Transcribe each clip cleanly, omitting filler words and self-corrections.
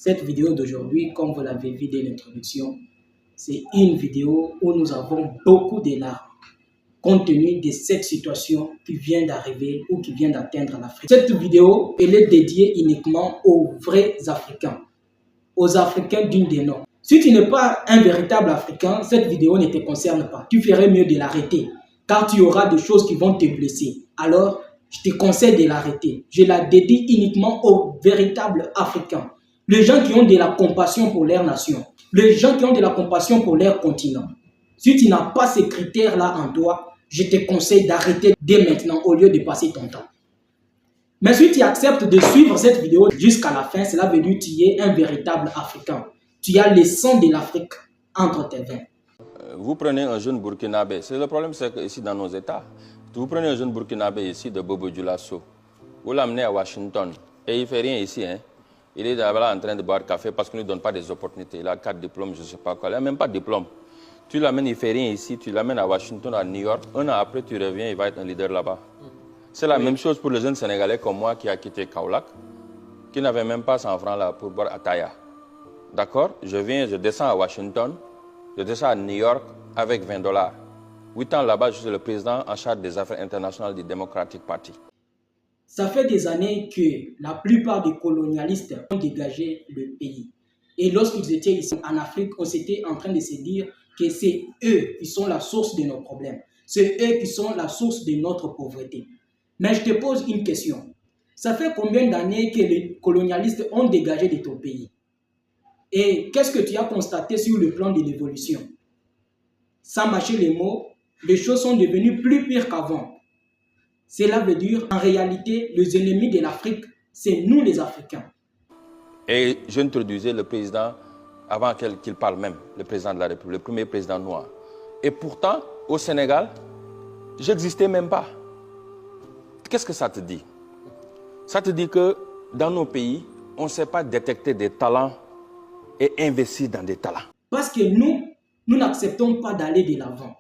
Cette vidéo d'aujourd'hui, comme vous l'avez vu dès l'introduction, c'est une vidéo où nous avons beaucoup de larmes compte tenu de cette situation qui vient d'arriver ou qui vient d'atteindre l'Afrique. Cette vidéo, elle est dédiée uniquement aux vrais Africains, aux Africains dignes de nom. Si tu n'es pas un véritable Africain, cette vidéo ne te concerne pas. Tu ferais mieux de l'arrêter, car tu auras des choses qui vont te blesser. Alors, je te conseille de l'arrêter. Je la dédie uniquement aux véritables Africains. Les gens qui ont de la compassion pour leur nation. Les gens qui ont de la compassion pour leur continent. Si tu n'as pas ces critères-là en toi, je te conseille d'arrêter dès maintenant au lieu de passer ton temps. Mais si tu acceptes de suivre cette vidéo jusqu'à la fin, cela veut dire que tu es un véritable Africain. Tu as le sang de l'Afrique entre tes veines. Vous prenez un jeune Burkinabé, c'est le problème, c'est qu'ici dans nos États, vous prenez un jeune Burkinabé ici de Bobo Dioulasso, vous l'amenez à Washington et il ne fait rien ici. Hein. Il est là en train de boire café parce qu'on ne lui donne pas des opportunités. Il a 4 diplômes, je ne sais pas quoi. Il n'a même pas de diplôme. Tu l'amènes, il ne fait rien ici, tu l'amènes à Washington, à New York. Un an après, tu reviens, il va être un leader là-bas. C'est la même chose pour les jeunes Sénégalais comme moi qui a quitté Kaolack, qui n'avait même pas 100 francs là pour boire Ataya. D'accord? Je descends à Washington, je descends à New York avec $20. 8 ans là-bas, je suis le président en charge des affaires internationales du Democratic Party. Ça fait des années que la plupart des colonialistes ont dégagé le pays. Et lorsqu'ils étaient ici en Afrique, on s'était en train de se dire que c'est eux qui sont la source de nos problèmes. C'est eux qui sont la source de notre pauvreté. Mais je te pose une question. Ça fait combien d'années que les colonialistes ont dégagé de ton pays? Et qu'est-ce que tu as constaté sur le plan de l'évolution? Sans mâcher les mots, les choses sont devenues plus pires qu'avant. Cela veut dire, en réalité, les ennemis de l'Afrique, c'est nous les Africains. Et j'introduisais le président, avant qu'il parle même, le président de la République, le premier président noir. Et pourtant, au Sénégal, je n'existais même pas. Qu'est-ce que ça te dit? Ça te dit que dans nos pays, on ne sait pas détecter des talents et investir dans des talents. Parce que nous n'acceptons pas d'aller de l'avant.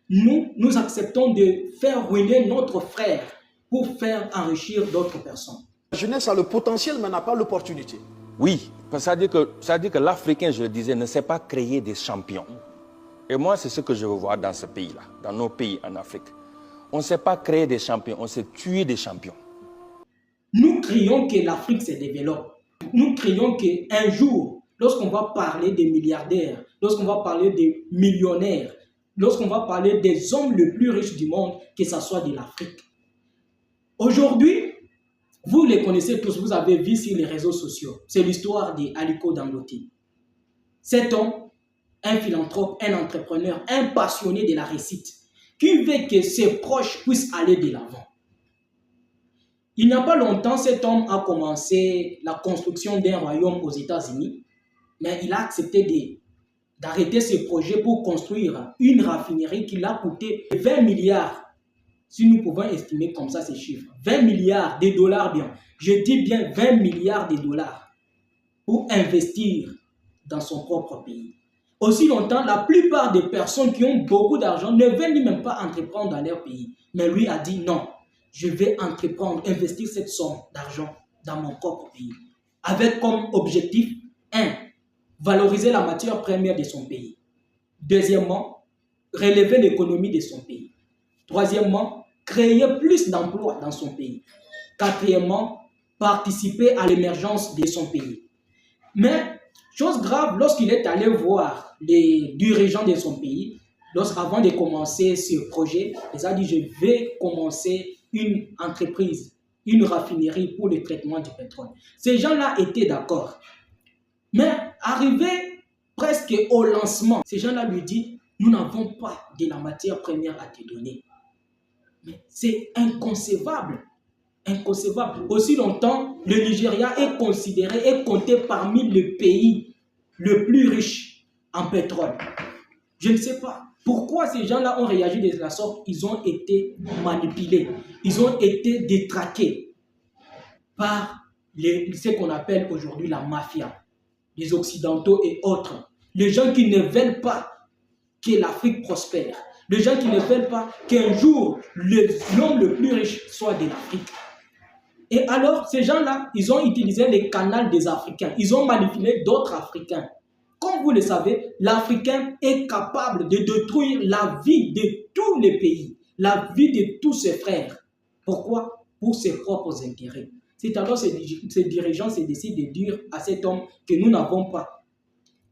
Nous acceptons de faire ruiner notre frère pour faire enrichir d'autres personnes. La jeunesse a le potentiel mais n'a pas l'opportunité. Oui, parce que ça dit que l'Africain, je le disais, ne sait pas créer des champions. Et moi, c'est ce que je veux voir dans ce pays-là, dans nos pays en Afrique. On ne sait pas créer des champions, on sait tuer des champions. Nous crions que l'Afrique se développe. Nous crions qu'un jour, lorsqu'on va parler des milliardaires, lorsqu'on va parler des millionnaires, lorsqu'on va parler des hommes les plus riches du monde, que ce soit de l'Afrique. Aujourd'hui, vous les connaissez tous, vous avez vu sur les réseaux sociaux. C'est l'histoire d'Aliko Dangote. Cet homme, un philanthrope, un entrepreneur, un passionné de la réussite, qui veut que ses proches puissent aller de l'avant. Il n'y a pas longtemps, cet homme a commencé la construction d'un royaume aux États-Unis, mais il a accepté d'arrêter ce projet pour construire une raffinerie qui l'a coûté 20 milliards. Si nous pouvons estimer comme ça ces chiffres, 20 milliards de dollars bien. Je dis bien 20 milliards de dollars pour investir dans son propre pays. Aussi longtemps, la plupart des personnes qui ont beaucoup d'argent ne veulent même pas entreprendre dans leur pays. Mais lui a dit non, je vais entreprendre, investir cette somme d'argent dans mon propre pays. Avec comme objectif, 1. Valoriser la matière première de son pays. Deuxièmement, relever l'économie de son pays. Troisièmement, créer plus d'emplois dans son pays. Quatrièmement, participer à l'émergence de son pays. Mais, chose grave, lorsqu'il est allé voir les dirigeants de son pays, avant de commencer ce projet, il a dit, je vais commencer une entreprise, une raffinerie pour le traitement du pétrole. Ces gens-là étaient d'accord. Mais, arrivé presque au lancement, ces gens-là lui disent, nous n'avons pas de la matière première à te donner. Mais c'est inconcevable. Inconcevable. Aussi longtemps, le Nigeria est considéré et compté parmi les pays les plus riches en pétrole. Je ne sais pas pourquoi ces gens-là ont réagi de la sorte. Ils ont été manipulés. Ils ont été détraqués par ce qu'on appelle aujourd'hui la mafia, les Occidentaux et autres. Les gens qui ne veulent pas que l'Afrique prospère. Les gens qui ne veulent pas qu'un jour l'homme le plus riche soit de l'Afrique. Et alors, ces gens-là, ils ont utilisé les canaux des Africains. Ils ont manipulé d'autres Africains. Comme vous le savez, l'Africain est capable de détruire la vie de tous les pays, la vie de tous ses frères. Pourquoi? Pour ses propres intérêts. C'est alors ces dirigeants se décident de dire à cet homme que nous n'avons pas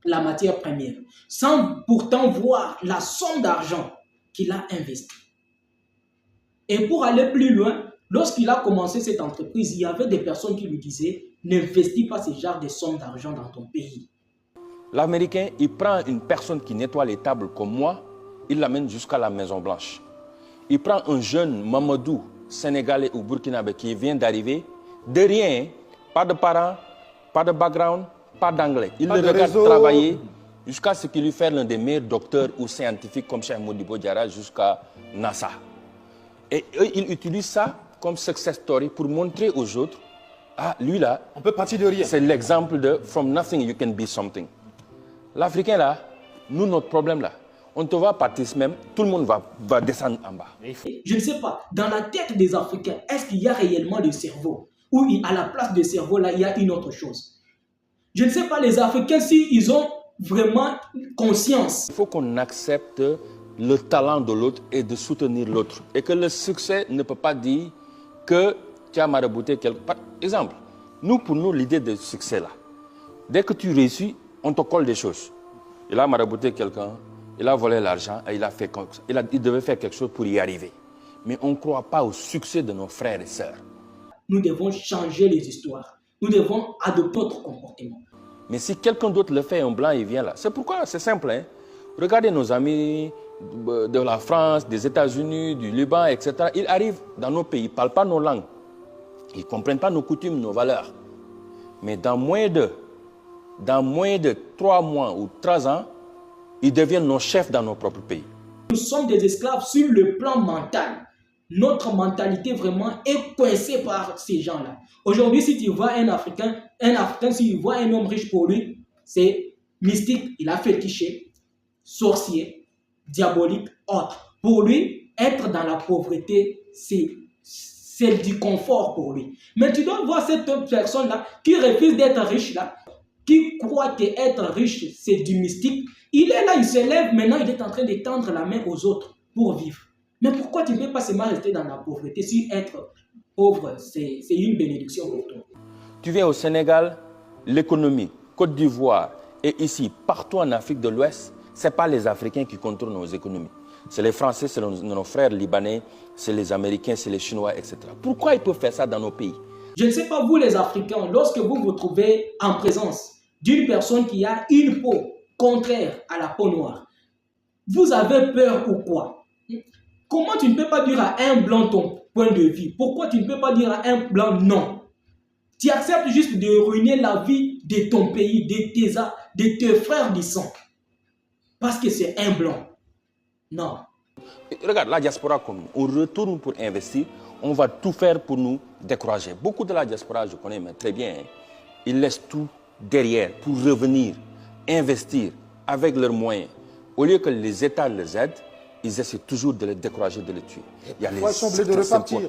la matière première, sans pourtant voir la somme d'argent qu'il a investi. Et pour aller plus loin, lorsqu'il a commencé cette entreprise, il y avait des personnes qui lui disaient « N'investis pas ce genre de sommes d'argent dans ton pays ». L'Américain, il prend une personne qui nettoie les tables comme moi, il l'amène jusqu'à la Maison Blanche. Il prend un jeune Mamadou, sénégalais ou burkinabé qui vient d'arriver, de rien, pas de parents, pas de background, pas d'anglais. Il le regarde travailler jusqu'à ce qu'il lui fasse l'un des meilleurs docteurs ou scientifiques comme Cheikh Modibo Diarra jusqu'à NASA. Et eux, ils utilisent ça comme success story pour montrer aux autres, ah, lui là, on peut partir de rien. C'est l'exemple de from nothing you can be something. L'Africain là, nous, notre problème là, on te voit partir même, tout le monde va descendre en bas. Je ne sais pas, dans la tête des Africains, est-ce qu'il y a réellement le cerveau? Ou à la place du cerveau là, il y a une autre chose? Je ne sais pas, les Africains, s'ils ont vraiment conscience. Il faut qu'on accepte le talent de l'autre et de soutenir l'autre. Et que le succès ne peut pas dire que tu as marabouté quelque part. Par exemple, pour nous, l'idée de succès là, dès que tu réussis, on te colle des choses. Il a marabouté quelqu'un, il a volé l'argent et il devait faire quelque chose pour y arriver. Mais on ne croit pas au succès de nos frères et sœurs. Nous devons changer les histoires. Nous devons adopter notre comportement. Mais si quelqu'un d'autre le fait, un blanc, il vient là. C'est pourquoi, c'est simple. Hein? Regardez nos amis de la France, des États-Unis, du Liban, etc. Ils arrivent dans nos pays, ils ne parlent pas nos langues. Ils ne comprennent pas nos coutumes, nos valeurs. Mais dans moins de 3 mois ou 3 ans, ils deviennent nos chefs dans nos propres pays. Nous sommes des esclaves sur le plan mental. Notre mentalité vraiment est coincée par ces gens-là. Aujourd'hui, si tu vois un Africain, s'il voit un homme riche pour lui, c'est mystique, il a fétiché, sorcier, diabolique, autre. Pour lui, être dans la pauvreté, c'est du confort pour lui. Mais tu dois voir cette personne-là qui refuse d'être riche, là, qui croit qu'être riche, c'est du mystique. Il est là, il se lève, maintenant il est en train de tendre la main aux autres pour vivre. Mais pourquoi tu ne peux pas seulement rester dans la pauvreté si être pauvre, c'est une bénédiction pour toi? Tu viens au Sénégal, l'économie, Côte d'Ivoire et ici, partout en Afrique de l'Ouest, ce n'est pas les Africains qui contrôlent nos économies. C'est les Français, c'est nos frères libanais, c'est les Américains, c'est les Chinois, etc. Pourquoi ils peuvent faire ça dans nos pays? Je ne sais pas, vous les Africains, lorsque vous vous trouvez en présence d'une personne qui a une peau contraire à la peau noire, vous avez peur ou quoi? Comment tu ne peux pas dire à un blanc ton point de vue? Pourquoi tu ne peux pas dire à un blanc non? Tu acceptes juste de ruiner la vie de ton pays, de tes frères du sang. Parce que c'est un blanc. Non. Regarde, la diaspora comme nous, on retourne pour investir, on va tout faire pour nous décourager. Beaucoup de la diaspora, je connais mais très bien, hein, ils laissent tout derrière pour revenir, investir avec leurs moyens. Au lieu que les États les aident, ils essaient toujours de les décourager, de les tuer. Il y a les de repartir.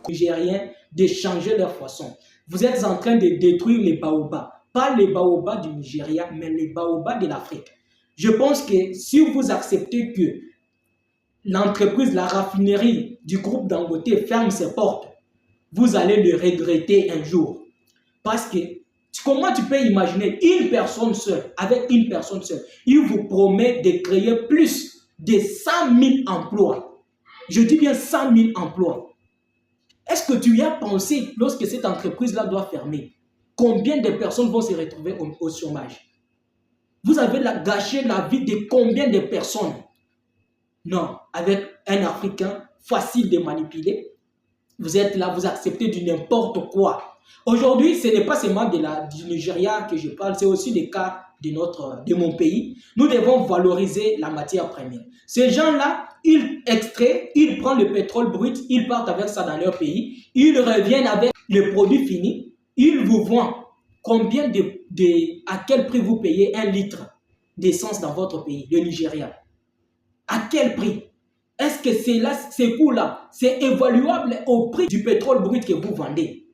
Nigériens de changer leur façon. Vous êtes en train de détruire les baobabs. Pas les baobabs du Nigeria, mais les baobabs de l'Afrique. Je pense que si vous acceptez que l'entreprise, la raffinerie du groupe Dangote ferme ses portes, vous allez le regretter un jour. Parce que comment tu peux imaginer une personne seule, avec une personne seule, il vous promet de créer plus de 100 000 emplois. Je dis bien 100 000 emplois. Est-ce que tu y as pensé lorsque cette entreprise-là doit fermer? Combien de personnes vont se retrouver au chômage? Vous avez gâché la vie de combien de personnes? Non, avec un Africain facile de manipuler, vous êtes là, vous acceptez du n'importe quoi. Aujourd'hui, ce n'est pas seulement du Nigeria que je parle, c'est aussi le cas de mon pays. Nous devons valoriser la matière première. Ces gens-là, ils extraient, ils prennent le pétrole brut, ils partent avec ça dans leur pays, ils reviennent avec le produit fini, ils vous vendent combien à quel prix vous payez 1 litre d'essence dans votre pays, le Nigeria? À quel prix? Est-ce que ces coûts-là, c'est évaluable au prix du pétrole brut que vous vendez?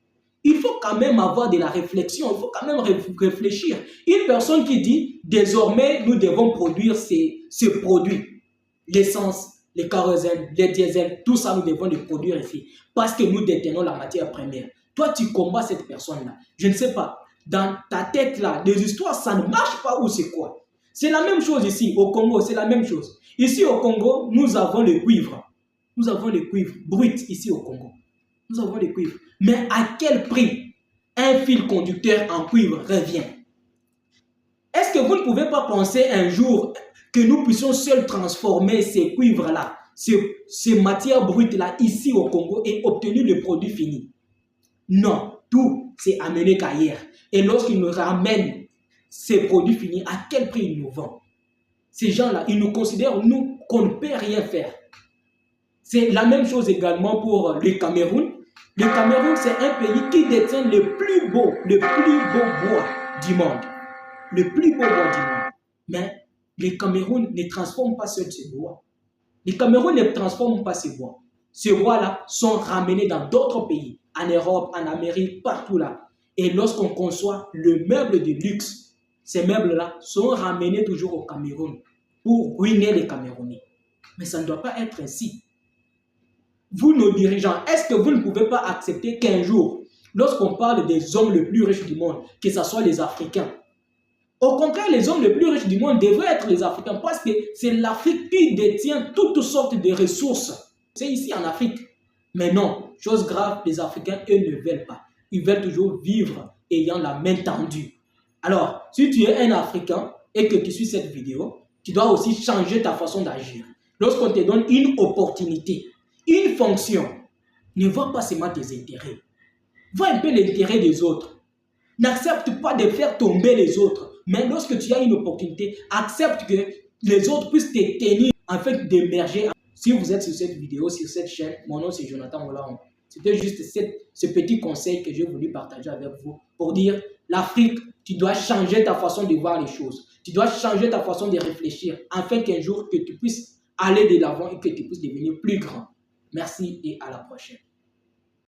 quand même avoir de la réflexion, il faut quand même réfléchir. Une personne qui dit, désormais, nous devons produire ces produits, l'essence, les kérosène, les diesel, tout ça, nous devons les produire ici, parce que nous détenons la matière première. Toi, tu combats cette personne-là. Je ne sais pas, dans ta tête là, des histoires, ça ne marche pas ou c'est quoi? C'est la même chose ici, au Congo, c'est la même chose. Ici au Congo, nous avons le cuivre. Nous avons le cuivre brut ici au Congo. Nous avons le cuivre. Mais à quel prix un fil conducteur en cuivre revient? Est-ce que vous ne pouvez pas penser un jour que nous puissions seuls transformer ces cuivres-là, ces matières brutes-là ici au Congo et obtenir le produit fini? Non, tout c'est amené qu'ailleurs. Et lorsqu'ils nous ramènent ces produits finis, à quel prix ils nous vendent? Ces gens-là, ils nous considèrent, nous, qu'on ne peut rien faire. C'est la même chose également pour le Cameroun. Le Cameroun, c'est un pays qui détient le plus beau bois du monde. Le plus beau bois du monde. Mais le Cameroun ne transforme pas seul ce bois. Le Cameroun ne transforme pas ces bois. Ces bois-là sont ramenés dans d'autres pays, en Europe, en Amérique, partout là. Et lorsqu'on conçoit le meuble de luxe, ces meubles-là sont ramenés toujours au Cameroun pour ruiner les Camerounais. Mais ça ne doit pas être ainsi. Vous, nos dirigeants, est-ce que vous ne pouvez pas accepter qu'un jour, lorsqu'on parle des hommes les plus riches du monde, que ce soit les Africains, au contraire, les hommes les plus riches du monde devraient être les Africains parce que c'est l'Afrique qui détient toutes sortes de ressources. C'est ici en Afrique. Mais non, chose grave, les Africains, eux, ne veulent pas. Ils veulent toujours vivre ayant la main tendue. Alors, si tu es un Africain et que tu suis cette vidéo, tu dois aussi changer ta façon d'agir. Lorsqu'on te donne une opportunité, une fonction, ne vois pas seulement tes intérêts. Vois un peu l'intérêt des autres. N'accepte pas de faire tomber les autres. Mais lorsque tu as une opportunité, accepte que les autres puissent te tenir afin d'émerger. Si vous êtes sur cette vidéo, sur cette chaîne, mon nom c'est Jonathan Moulin. C'était juste ce petit conseil que j'ai voulu partager avec vous pour dire l'Afrique, tu dois changer ta façon de voir les choses. Tu dois changer ta façon de réfléchir afin qu'un jour que tu puisses aller de l'avant et que tu puisses devenir plus grand. Merci et à la prochaine.